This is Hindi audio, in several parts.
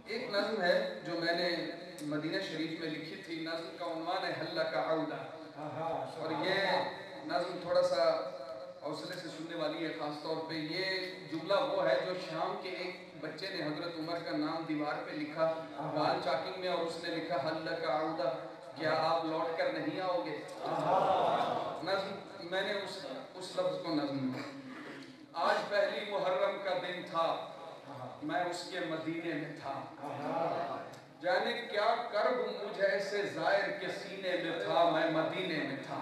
एक नज़्म है जो मैंने मदीना शरीफ में लिखी थी। नज़्म का उन्वान है हल्ला का आउदा, और ये नज़्म थोड़ा सा हौसले से सुनने वाली है। ख़ास तौर पे ये जुमला वो है जो शाम के एक बच्चे ने हज़रत उमर का नाम दीवार पे लिखा वाल चाकिंग में, और उसने लिखा हल्ला का आउदा, क्या आप लौट कर नहीं आओगे। नज़्म मैंने उस लफ्ज़ को नज़्म में, आज पहली मुहर्रम का दिन था, मैं उसके मदीने में था, जाने क्या कर्ब मुझे ऐसे ज़ाहिर के सीने में था, मैं मदीने में था।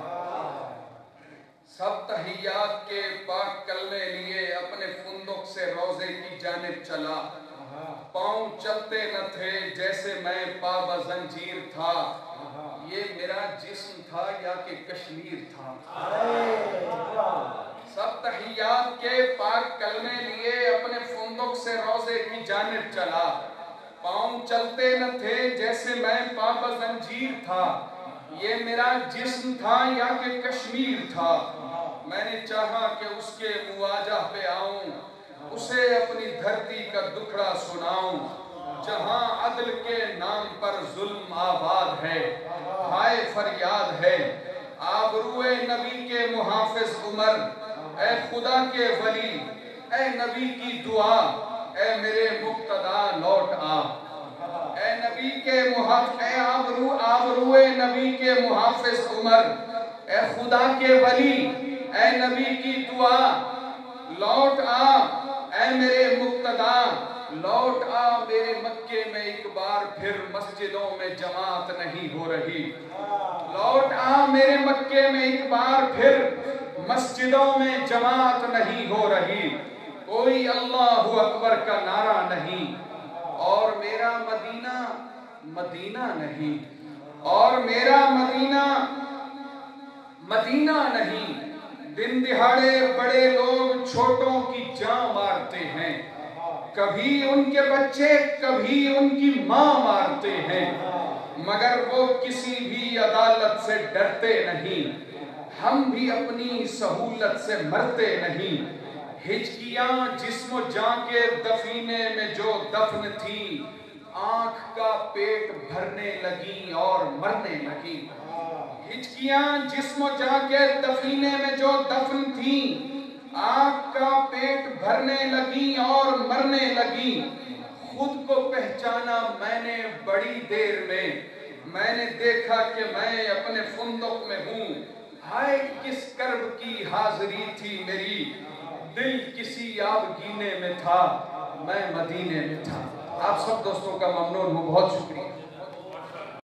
सब तहियात के पाक कलमे लिए अपने फुंदुक से रोज़े की जानिब चला, पाँव चलते न थे जैसे मैं पाबा जंजीर था, ये मेरा जिस्म था या कि कश्मीर था। सब तहियात के पाक कलमे लिए अपने फुंदुक से रोज़े की जानिब चला, पाँव चलते न थे जैसे मैं पाबा जंजीर था, ये मेरा जिस्म था या कि कश्मीर था। मैंने चाहा कि उसके मुआजा पे आऊं, उसे अपनी धरती का दुखड़ा सुनाऊं, जहां अदल के नाम पर जुल्म आबाद है, हाय फरियाद है। आबरूए नबी के मुहाफिज उमर, ए खुदा के वली, ए नबी की दुआ, ए मेरे मुक्तदा लौट आ। ए नबी के आबरूए नबी के मुहाफिज उमर, ए खुदा के वली, ए नबी की दुआ लौट आ, ए मेरे मुक्तदा लौट आ। मेरे मक्के में एक बार फिर मस्जिदों में जमात नहीं हो रही, लौट आ मेरे मक्के में एक बार फिर मस्जिदों में जमात नहीं हो रही, कोई अल्लाहु अकबर का नारा नहीं, और मेरा मदीना मदीना नहीं, और मेरा मदीना मदीना नहीं। दिन दिहाड़े बड़े लोग छोटों की जान मारते हैं, कभी उनके बच्चे कभी उनकी माँ मारते हैं, मगर वो किसी भी अदालत से डरते नहीं, हम भी अपनी सहूलत से मरते नहीं। हिचकियां जिस्म जां के दफीने में जो दफन थी, आंख का पेट भरने लगी और मरने लगी। हिचकियां जिस्म जां के दफीने में जो दफन थी, आंख का पेट भरने लगी और मरने लगी। खुद को पहचाना मैंने बड़ी देर में, मैंने देखा कि मैं अपने फुंदुक में हूँ, हाय किस कर्ब की हाजिरी थी मेरी, दिल किसी आबगीने में था, मैं मदीने में था। आप सब दोस्तों का ममनून हूँ, बहुत शुक्रिया।